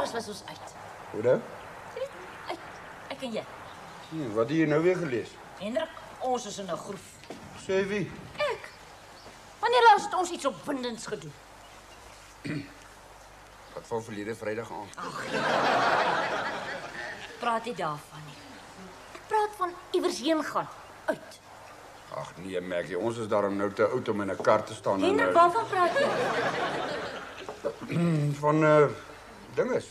Laas was ons uit. Hoe dan? Uit. Ek en jy. Wat het jy nou weer gelees? Hendrik, ons is in 'n groef. Sê wie? Ek. Wanneer laas het ons iets opwindends gedoen? Wat van verlede Vrydag aan? Praat nie daarvan nie. Ek praat van iewers heen gaan. Uit. Ag nee, Maggie, ons is daarom nou te oud om in 'n kar te staan Hendrik, waarvan praat jy? van dinges.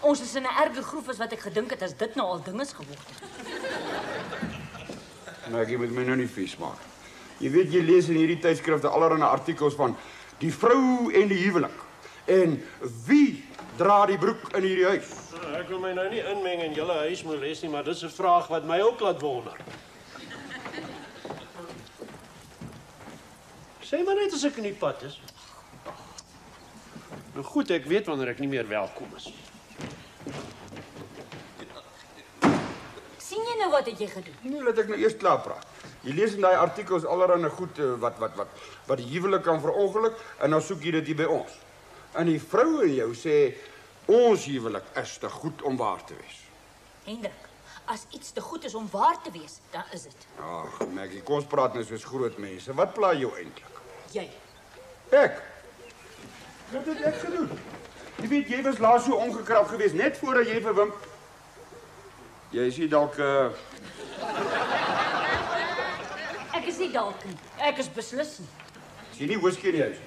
Ons is in 'n erger groef as wat ek gedink het as dit nou al dinges geword het. Maggie, moet my nou nie vies maak. Jy weet, jy lees in hierdie tydskrifte allerlei artikels van die vrou en die huwelik. En wie dra die broek in hierdie huis? Ek wil my nou nie inmeng in julle huismoles nie, maar dis 'n vraag wat my ook laat wonder. Sê maar net as ek in die pad is. Nou goed, ek weet wanneer ek nie meer welkom is. Sien jy nou wat het jy gedoen? Nee, laat ek nou eers klaar praat. Jy lees in daai artikels allerlei goed wat die huwelik kan verongeluk en dan soek jy dit hier by ons. En die vroue in jou sê ons huwelik is te goed om waar te wees. Hendrik, as iets te goed is om waar te wees, dan is dit. Ag, Maggie, kom ons praat nou soos groot mense. Wat pla jou eintlik? Jy. Ek. Wat het ek gedoen? Jy weet, jy was laas so ongekrap geweest net voordat jy vir Wim. Jy is nie dalk Ek is nie dalk nie. Ek is beslis nie. Is jy nie whisky in die huis?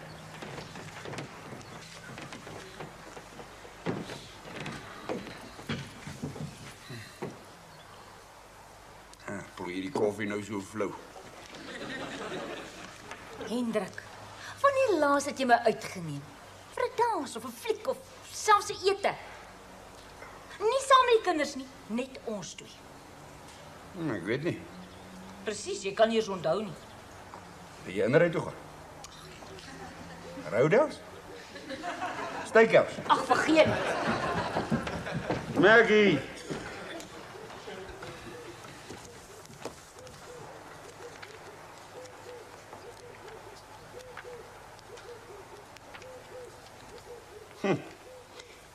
Probeer die koffie nou so flou. Hendrik, wanneer laas het jy my uitgeneem? Vir 'n dans of 'n fliek of selfs 'n ete? Nie saam met die kinders nie, net ons twee. Ek weet nie. Presies, jy kan nie eens onthou nie. Jy inry toe gaan. Roudels? Steakhouse. Ag, vergeet dit. Maggie.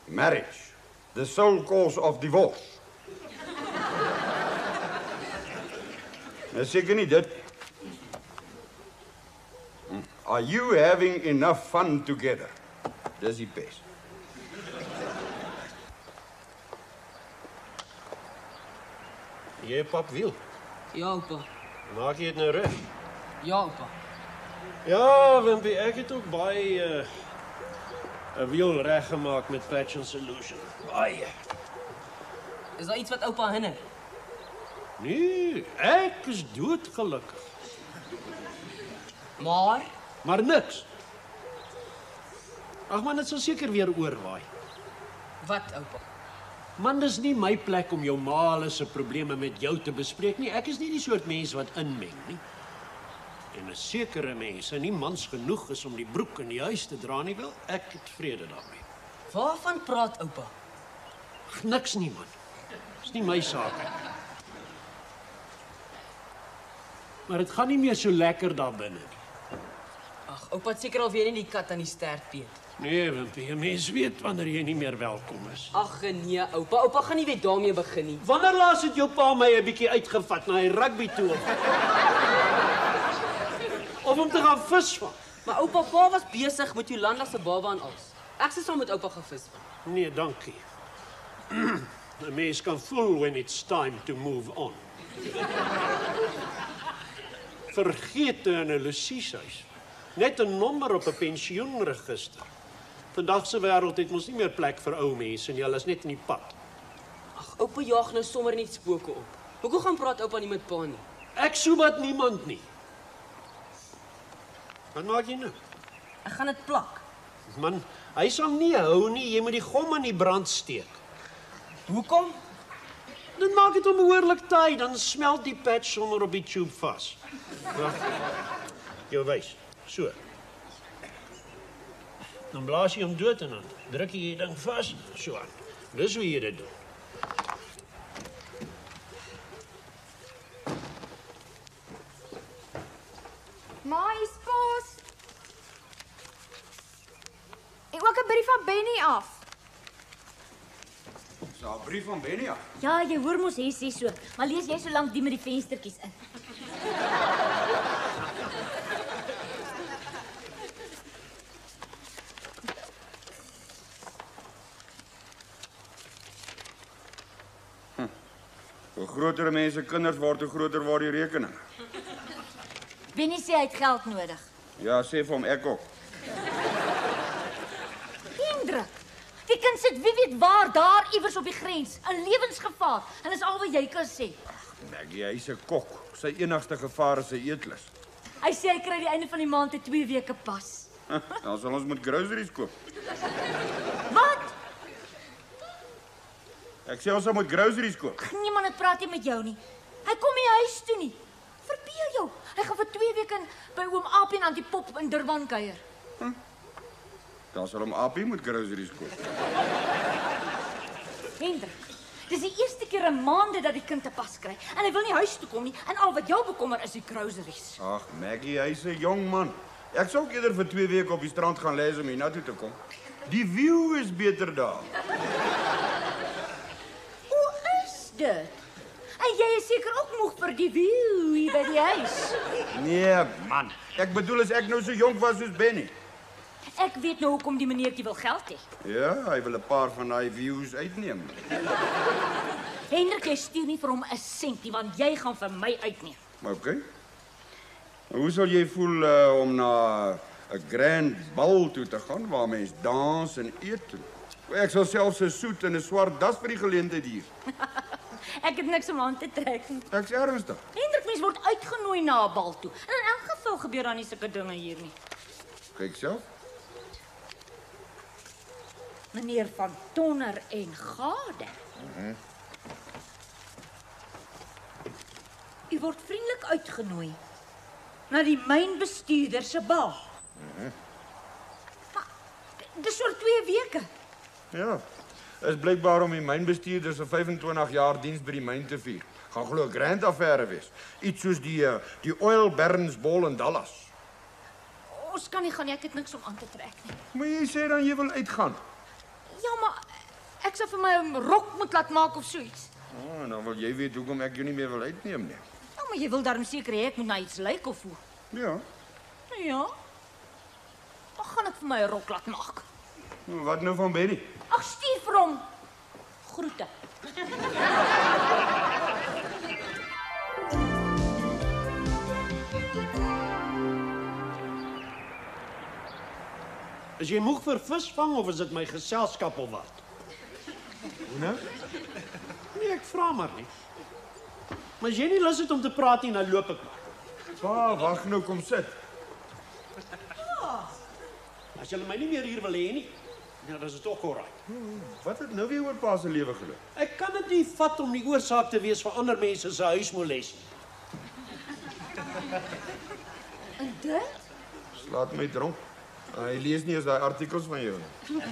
Marriage, the sole cause of divorce. Nou seker nie dit. Are you having enough fun together? Dis die bes. Jy pap wiel. Ja, oupa. Maak jy dit nou reg? Ja, oupa. Ja, Wimpie, ek het ook baie 'n wiel reggemaak met Passion Solution. Baie. Is daar iets wat oupa hinder? Nee, ek is doodgelukkig. Maar niks. Ag man, dit sal seker weer oorwaai. wat, oupa? Man, dis nie my plek om jou ma se probleme met jou te bespreek nie. Ek is nie die soort mens wat inmeng nie. En 'n sekere mense nie mans genoeg is om die broek in die huis te dra nie, wel, ek het vrede daarmee. Waarvan praat oupa? Ag, niks nie, man. Dis nie my saak nie. Maar dit gaan nie meer so lekker daar binne nie. Ag, oupa het seker al weer nie die kat aan die stert peet. Nee, Wimpie, 'n mens weet wanneer jy nie meer welkom is. Ag nee, oupa. Oupa gaan nie weer daarmee begin nie. Wanneer laas het jou pa my 'n bietjie uitgevat na die rugby toe? Of om te gaan visvang? Maar oupa, pa was besig met Jolanda se baba en alles. Ek sê saam met oupa gaan visvang. Nee, dankie. 'n Mens kan voel when it's time to move on. Vergete in 'n losieshuis. Net 'n nommer op 'n pensioenregister. Vandag se wêreld het mos nie meer plek vir ou mense nie, hulle is net in die pad. Ag, oupa jaag nou sommer net spooke op. Hoekom gaan praat oupa nie met pa nie? Ek soemat niemand nie. Wat maak jy nou? Ek gaan dit plak. Man, hy sal nie hou nie, jy moet die gom in die brand steek. Hoekom? Dit maak dit onbehoorlik taai, dan smelt die patch sommer op die tube vas. Wag. Jou wys. So. Dan blaas jy hom dood en dan druk jy die ding vas, so aan. Dis hoe jy dit doen. Ma is pos. maak 'n brief van Benny af. Dis 'n brief van Benny af. Ja, jy hoor mos hy sê so, maar lees jy so lank die met die venstertjies in. Hoe groter mense kinders word, hoe groter word die rekening. Benny sê hy het geld nodig. Ja, sê vir hom ek ook. Hendrik, die kind sit wie weet waar, daar iewers op die grens, in lewensgevaar, en dis al wat jy kan sê. Maggie, hy's 'n kok. Sy enigste gevaar is sy eetlus. Hy sê hy kry die einde van die maand 'n 2 weke pas. Dan sal ons moet groceries koop. Wat? Ek sê ons moet groceries koop. Niemand het praat nie met jou nie. Hy kom nie huis toe nie. Verbeel jou. Hy gaan vir 2 weke by oom Aapie en Auntie Pop in Durban kuier. Dan sal hom Appie moet groceries koop. Hendrik, dis die eerste keer in maande dat die kind 'n pas kry. En hy wil nie huis toe kom nie. En al wat jou bekommer is die groceries. Ag, Maggie, hy's 'n jong man. Ek sou ook eerder vir 2 weke op die strand gaan lê om hiernatoe te kom. Die view is beter daar. Hoe is dit? En jy is seker ook moeg vir die view hier by die huis. Nee, man. Ek bedoel as ek nou so jonk was soos Benny. Ek weet nou hoekom die meneertjie wil geld hê. Ja, hy wil 'n paar van daai views uitneem. Hendrik, jy stuur nie vir hom 'n sent nie, want jy gaan vir my uitneem. Okay. Hoe sal jy voel om na 'n grand bal toe te gaan waar mense dans en eet? Ek sal selfs 'n soet en 'n swart das vir die geleentheid hier. Ek het niks om aan te trek nie. Ek's ernstig. Hendrik, mens word uitgenooi na 'n bal toe. En in elk geval gebeur dan nie sulke dinge hier nie. Kyk self. Meneer van Tonner en Gade. U word vriendelik uitgenooi na die mynbestuurder se bal. Maar dis oor 2 weke. Ja. Is blykbaar om die mynbestuurder se 25 jaar diens by die myn te vier. Gaan glo 'n grand affære wees. Iets soos die Oil Barons Ball in Dallas. Ons kan nie gaan nie, ek het niks om aan te trek nie. Maar jy sê dan jy wil uitgaan. Ja, maar ek sou vir my 'n rok moet laat maak of so iets. Oh, dan wil jy weet hoekom ek jou nie meer wil uitneem nie. Ja, maar jy wil darm seker hê ek moet na iets lyk of hoe? Ja. Ja. Dan gaan ek vir my 'n rok laat maak. Wat nou van Benny? Ag, stuur vir hom. Groete. Is jy moeg vir visvang of is dit my geselskap of wat? Hoe nou? Nee, ek vra maar nie. Maar as jy nie lus het om te praat nie, dan loop ek maar. Pa, wag nou, kom sit. As jy my nie meer hier wil hê nie, dan is dit ook alraai. Wat het nou weer oor pa se lewe geloop? Ek kan dit nie vat om die oorsaak te wees vir ander mense se huismoles nie. En dit? Slaat my dronk. Hy lees nie eens daai artikels van jou nie.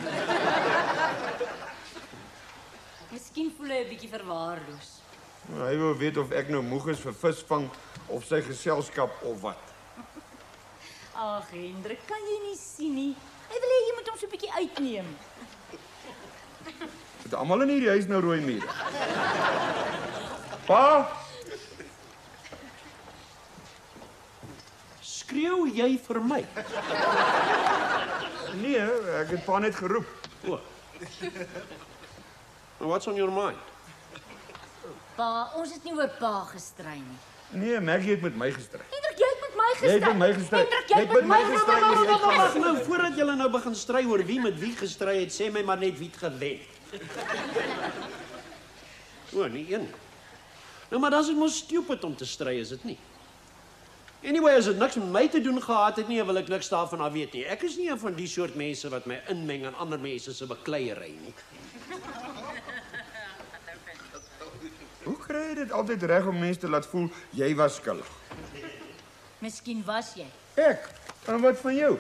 Miskien voel hy 'n bietjie verwaarloos. Hy wil weet of ek nou moeg is vir visvang of sy geselskap of wat. Ag, Hendrik, kan jy nie sien nie? Hy wil hê jy moet hom so 'n bietjie uitneem. Het almal in hierdie huis nou rooi mure. Pa, Skreeu jy vir my? nee, ek het pa net geroep. O. What's on your mind? Pa, ons het nie oor pa gestry nie. Nee, Maggie het met my gestry. Hendrik, jy het met my Jy gestry. het met my gestry. Hendrik, jy het met my gestry. Wag nou, voordat julle nou begin stry oor wie met wie gestry het, sê my maar net wie het gewen. O, nie een. Nou, maar dan is dit mos stupid om te stry, is dit nie? Anyway, as dit niks met my te doen gehad het nie, wil ek niks daarvan af weet nie. Ek is nie een van die soort mense wat my inmeng in ander mense se bekleierery nie. Hoe kry jy dit altyd reg om mense te laat voel jy was skuldig? Miskien was jy. Ek? En wat van jou?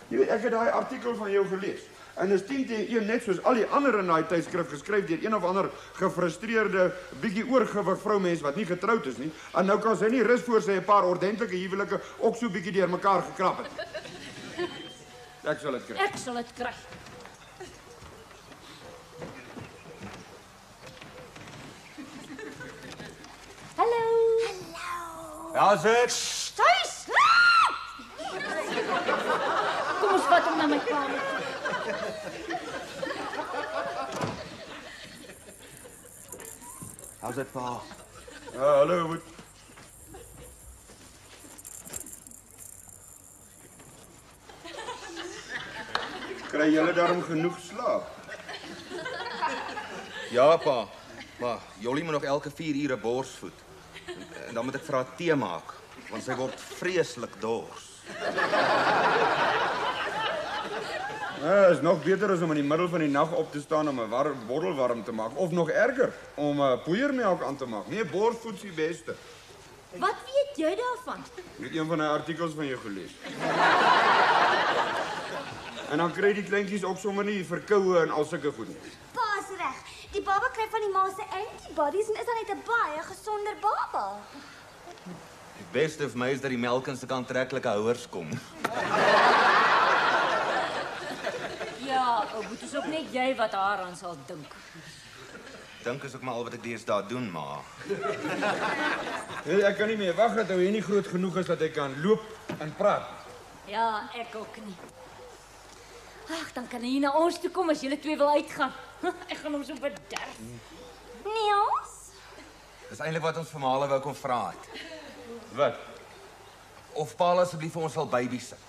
Jy weet, ek het daai artikel van jou gelees. En is 10-1 net soos al die ander in daai tydskrif geskryf deur een of ander gefrustreerde, bietjie oorgewig vroumens wat nie getroud is nie. En nou kan sy nie rus voor sy 'n paar ordentlike huwelike ook so bietjie deurmekaar gekrap het. Ek sal dit kry. Ek sal dit kry. Ja, sit. Thuis! Kom ons vat hom na my kamer toe. How's dit, pa? Hallo, wat? Kry julle daarom genoeg slaap? Ja, pa. Maar Jolly moet nog elke 4 ure borsvoed. En dan moet ek vir haar tee maak, want sy word vreeslik dors. Ja, is nog beter as om in die middel van die nag op te staan om 'n bottel warm te maak. Of nog erger, om poeiermelk aan te maak. Nee, borsvoed is die beste. Wat weet jy daarvan? Ek het een van die artikels van jou gelees. En dan kry die kleintjies ook sommer nie verkoue en al sulke goed nie. Pa's reg. Die baba kry van die ma se antibodies en is dan net 'n baie gesonder baba. Die beste vir my is dat die melk in sulke aantreklike houers kom. Ja, dit is ook net jy wat daaraan sal dink. Dink is ook maar al wat ek deesdae doen, ma. Nee, ek kan nie meer wag dat hy nie groot genoeg is dat hy kan loop en praat. Ja, ek ook nie. Ag, dan kan hy na ons toe kom as julle twee wil uitgaan. Ek gaan hom so bederf. Niels? Dis eintlik wat ons vir Male wou kom vra het. Wat? Of pa asseblief vir ons sal babysit.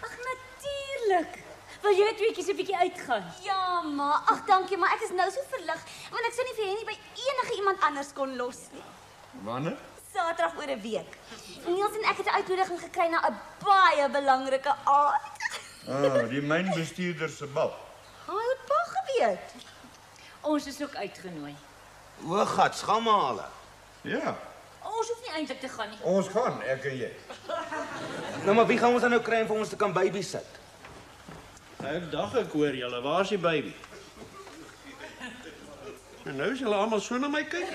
Ag, natuurlik. Wil julle tweeetjies 'n bietjie uitgaan? Ja, ma. Ag, dankie, maar ek is nou so verlig want ek sou nie vir Henny by enige iemand anders kon los nie. Wanneer? Saterdag oor 'n week. Niels en ek het 'n uitnodiging gekry na 'n baie belangrike aand. Die mynbestuurder se bal. Hoe het pa geweet? Ons is ook uitgenooi. O, gats, gaan Male. Ja, Ons hoef nie eintlik te gaan nie. ons gaan, ek en jy. Nou, maar wie gaan ons dan nou kry om vir ons te kan babysit? Ek dag ek hoor julle, waar is die baby? En nou is julle almal so na my kyk.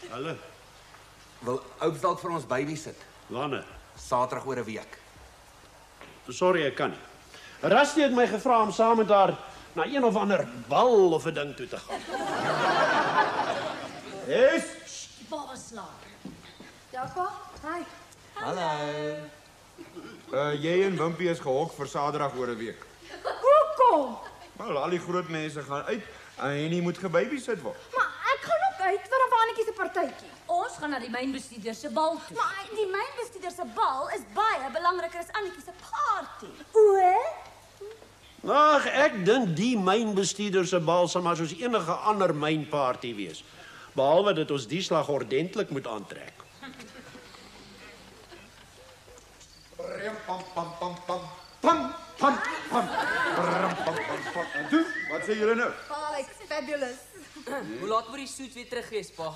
Hallo. Wil oups dalk vir ons babysit? Wanneer? Saterdag oor 'n week. Sorry, ek kan nie. Rusty het my gevra om saam met haar na een of ander bal of 'n ding toe te gaan. Yes. Die baba slaap. Ja, pa. Hi. Hallo. Jy en Wimpie is gehok vir Saterdag oor 'n week. Hoekom? Wel, al die groot mense gaan uit en Henny moet gebabysit word. Maar ek gaan ook uit vir 'n Wannetjie se partytjie. Ons gaan na die mynbestuurder se bal toe. Maar die mynbestuurder se bal is baie belangriker as Annetjie se party. O? Ag, ek dink die mynbestuurder se bal sal maar soos enige ander mynparty wees. Behalwe dat ons die slag ordentlik moet aantrek. Pam pam pam pam pam pam pam. En toe, wat sê julle nou? Pa, it's fabulous. Hoe laat moet die soet weer terug wees, pa?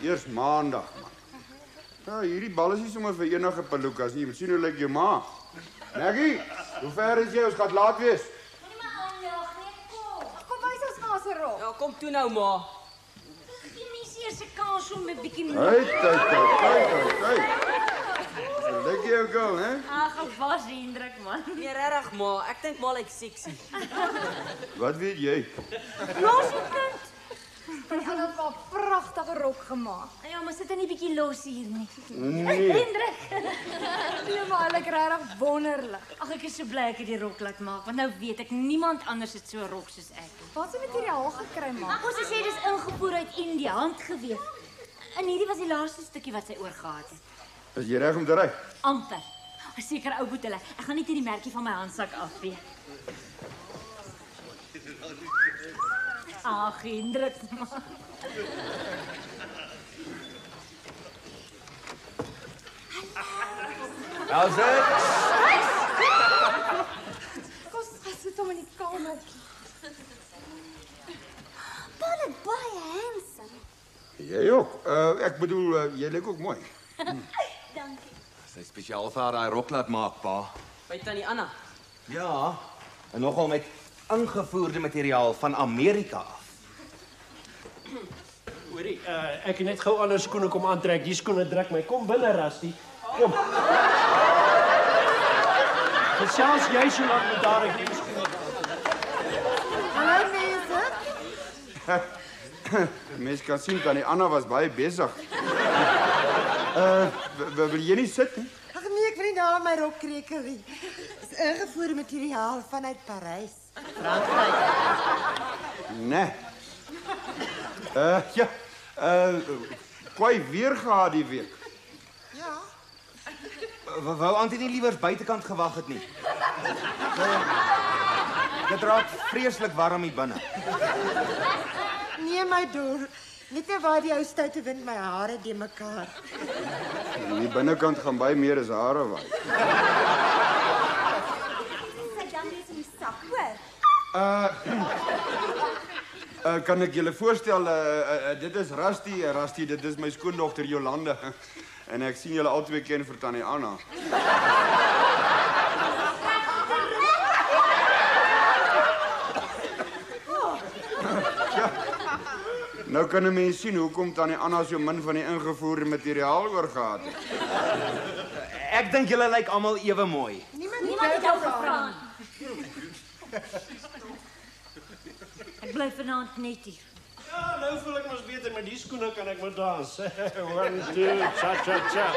Eers maandag, man. Ja, hierdie bal is nie sommer vir enige pelukas nie. Jy moet sien hoe lyk jou ma. Maggie, hoe ver is jy? Ons gaan laat wees. Moenie my aanjaag nie, kom. Kom wys ons maar se rol. Ja, kom toe nou, ma. Gee my eers 'n kans om 'n bietjie Hey. Lyk jou girl, hè? Ag, was die indruk man. Nee, regtig, ma. Ek dink maar lyk sexy. Wat weet jy? Los die kind. Hy het 'n pragtige rok gemaak. Ja, maar sit hy nie bietjie los hier nie. Nee. Indruk. Nee, maar hy lyk regtig wonderlik. Ag, ek is so bly ek het die rok laat maak, want nou weet ek niemand anders het so 'n rok soos ek nie. Wat 'n materiaal gekry maar. Ons het sê dis ingevoer uit Indië, handgeweef. En hierdie was die laaste stukkie wat sy oorgehad het. Is jy reg om te ry? Amper. Seker ou boet hulle. Ek gaan net hierdie merkie van my handsak afvee. Ag, indruk man. How's it? Kom, sit hom in die kamer. Pa lyk baie handsome. Jy ook. Ek bedoel, jy lyk ook mooi. Dankie. Sy spesiaal vir haar daai rok laat maak, pa. By tannie Anna. Ja, en nogal met ingevoerde materiaal van Amerika af. Hoorie, ek het net gou ander skoene kom aantrek. Die skoene druk my. Kom binne, Rusty. Kom. Gesels jy so lank met daar ek die skoene. Hallo mense. Mens kan sien Tannie Anna was baie besig. Wil jy nie sit nie? Ag nee, ek wil nie daar my rok krekel nie. Dis ingevoerde materiaal vanuit Parys. Nee. Ja. Kwai weer gehad die week. Ja. Wou Antie nie liewers buitekant gewag het nie. Dit raak vreeslik warm hier binne. Nee, my dor. Net nou waar die ou stoute wind my hare de mekaar. Die binnekant gaan baie meer as hare waai. Sy dan is in die sak, hoor. Kan ek julle voorstel, dit is Rusty, dit is my skoondogter Jolande. En ek sien julle albei ken vir Tannie Anna. Ja. Nou kan 'n mens sien hoekom Tannie Anna so min van die ingevoerde materiaal oorgehad het. Ek dink julle lyk almal ewe mooi. Niemand het jou gevra nie. Ek bly vanaand net hier. Ja, nou voel ek mos beter met die skoene kan ek maar dans. 1, 2, cha cha cha.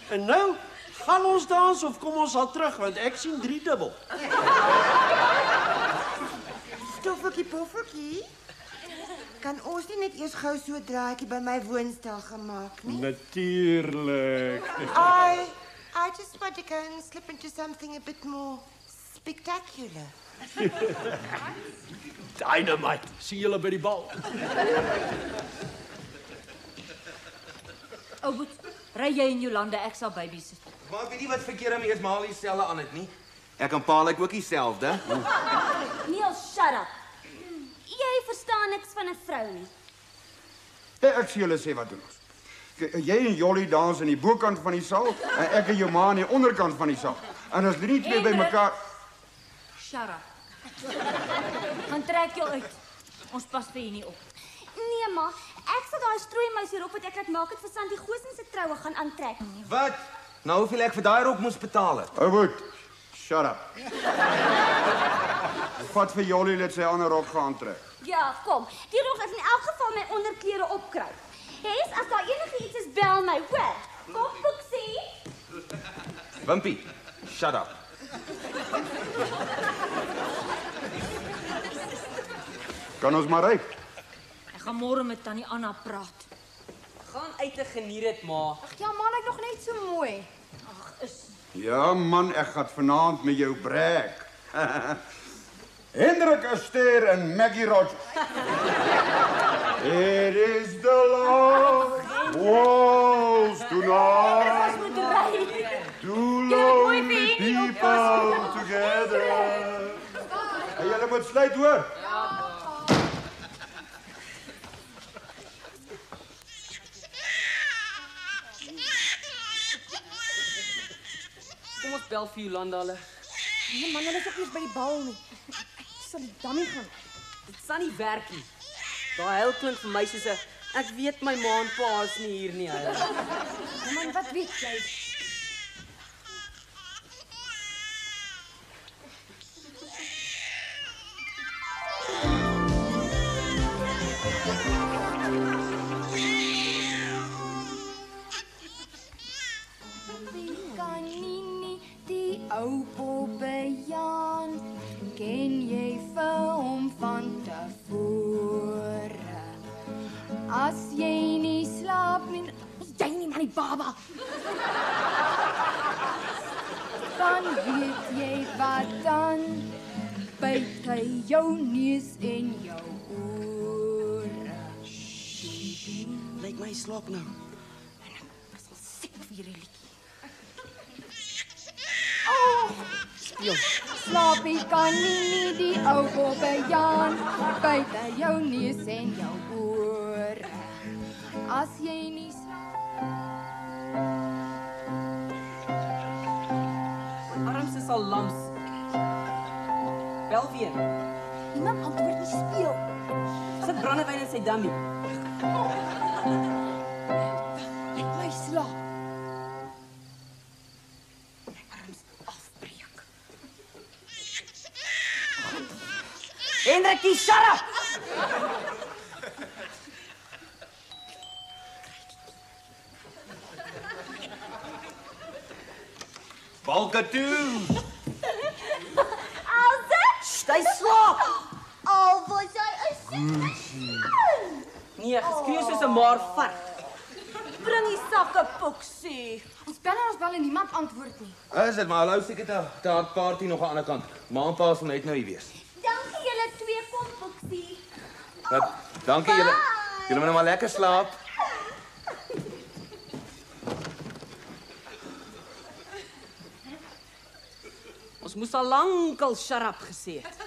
En nou, gaan ons dans of kom ons al terug want ek sien 3 dubbel. Stoffeltjie poffeltjie. Kan ons nie net eers gou so 'n draaitjie by my woonstel gemaak nie? Natuurlijk. I just want to go and slip into something a bit more spectacular. Dynamite. Sien julle by die bal. Ou, ry jy en Jolande, ek sal babysit. Maar ek weet nie wat verkeer my eersmaal dieselfde aan het nie. Ek en pa lyk ook dieselfde. Neil, shut up. Jy verstaan niks van 'n vrou nie. Ek sê julle sê wat doen ons. Jy en Jolly dans in die bokant van die saal en ek en jou ma aan die onderkant van die saal. En as die twee by mekaar Shut up. Gaan trek jou uit. Ons pas vir hier nie op. Nee, ma, ek sal daai strooimeisie rok wat ek laat maak het vir Santi Goosen se troue gaan aantrek. Wat? Nou hoeveel ek vir daai rok moes betaal het? Ouwoed, shut up. Vat vir Jolly dat sy ander rok gaan trek. Ja, kom. Die rok is in elk geval my onderklere opkry. Hes, as daar enigiets is, bel my, hoor. Kom, Boeksie. Wimpie, shut up. Kan ons maar ry? Ek gaan môre met Tannie Anna praat. Gaan uit en geniet dit, ma. Ag ja, man, ek nog net so mooi. Ja man, ek gaan vanaand met jou brek. Hendrik Aster en Maggie Rogers. It is the last waltz tonight. Two lonely people together. En julle moet sluit hoor. Kom ons bel vir Jolanda hulle. Nee man, hulle is ook nie by die bal nie. Sal die dummy gaan. Dit sal nie werk nie. Daai huil klink vir my soos 'n ek weet my ma en pa is nie hier nie, huil. Ja, man, wat weet jy? Kanini, die ou Bobbejaan, ken jy vir hom van tevore? As jy nie slaap nie, Jy nie my baba. dan weet jy wat dan, byt hy jou neus en jou ore. Lyk my slaap nou. Siek vir hierdie liedjie. Speel. Slaap jy kanini, die ou Bobbejaan, byt hy jou neus en jou ore. As jy nie My arms is al lams. Bel weer. Niemand antwoord nie, speel. Sit brandewyn in sy dummy. My slaap. Arms afbreek. Hendrikie, shut up! Balke toe. Hy slaap. Al was hy 'n Nee, geskree soos 'n maar vark. bring die sakke Puksie. Ons bel en niemand antwoord nie. Is dit maar hallo seker te hard party nog aan die ander kant. Ma en pa sal net nou hier wees. Dankie julle twee kom Puksie. Wat? Dankie julle. Julle moet nou maar lekker slaap. Ons moes al lankal shut up gesê het.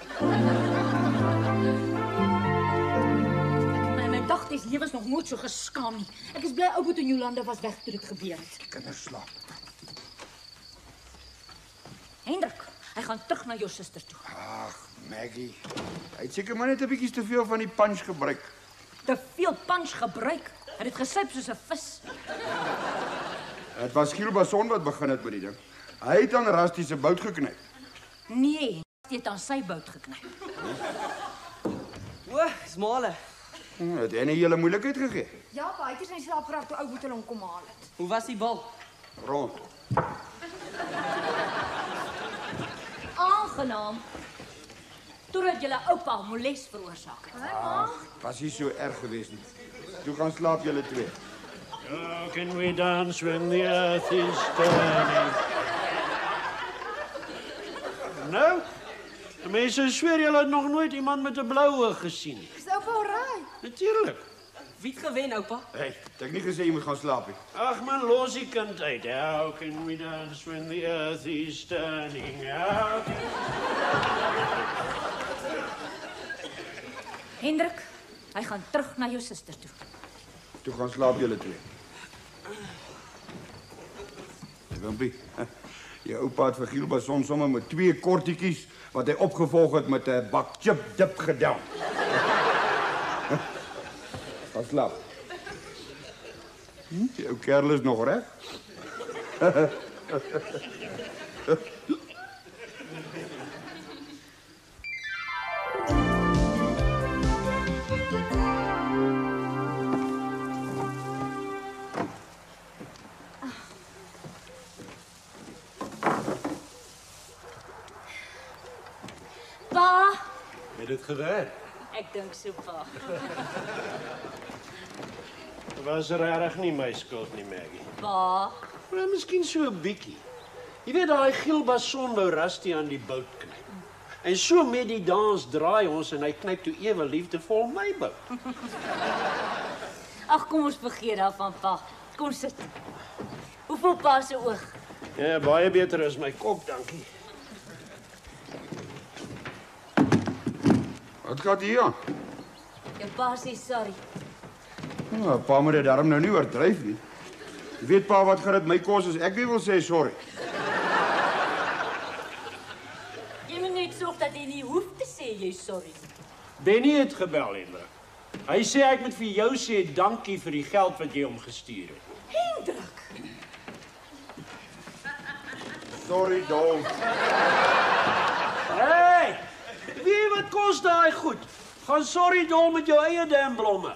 My dagtes lewens nog nooit so geskaam nie. Ek is bly Ouboet en Jolanda was weg toe dit gebeur het. Die kinders slaap. Hendrik, hy gaan terug na jou suster toe. Ag, Maggie. Hy het seker maar net 'n bietjie te veel van die punch gebruik. Te veel punch gebruik. Hy het gesuip soos 'n vis. Dit was Gielbason wat begin het met die ding. Hy het aan Rusty se bout geknyp. Nee, hy het aan sy bout geknyp. O, smale. Het hy 'n hele moeilikheid gegee. Ja, pa, hy het sy slaap geraak toe Ouboet hom kom haal het. Hoe was die bal? Rond. Aangenaam. Totdat julle oupa moles veroorsaak het. Was nie so erg geweest nie. Toe gaan slaap julle twee. How can we dance when the earth is turning? Nou, die mense sweer julle het nog nooit iemand met 'n blou oog gesien nie. Is oupa alraai? Natuurlik. Wie het gewen, oupa? Hey, ek het nie gesê jy moet gaan slaap nie. Ag man, los die kind uit. How can we dance when the earth is turning? How can... Hendrik, hy gaan terug na jou suster toe. Toe gaan slaap julle twee. Wimpie, jou oupa het vir Gielbason sommer met 2 kortetjies wat hy opgevolg het met 'n bak chip dip gedaan. Gaan slaap. Die ou kerel is nog reg. Pa, Het dit gewerk? ek dink so pa. Dit was regtig nie my skuld nie, Maggie. Pa, Maar miskien so 'n bietjie. Jy weet daai Gielbason wou Rusty aan die bout knyp. En so met die dans draai ons en hy knyp toe ewe liefdevol my bout. ag kom ons vergeet daarvan pa. Kom sit. Hoe voel pa se oog? Ja, baie beter as my kop, dankie. Wat gaan hier aan? Jou pa sê sorry. Nou, pa moet dit daarom nou nie oordryf nie. Jy weet pa wat gaan dit my kos as ek nie wil sê sorry. Jy moet net sorg dat jy nie hoef te sê jy sorry. Benny het gebel, Hendrik. Hy sê ek moet vir jou sê dankie vir die geld wat jy hom gestuur het. Hendrik, Sorry, Dol. Hey! Wie wat kos daai goed? Gaan sorry dol met jou eie damn blomme.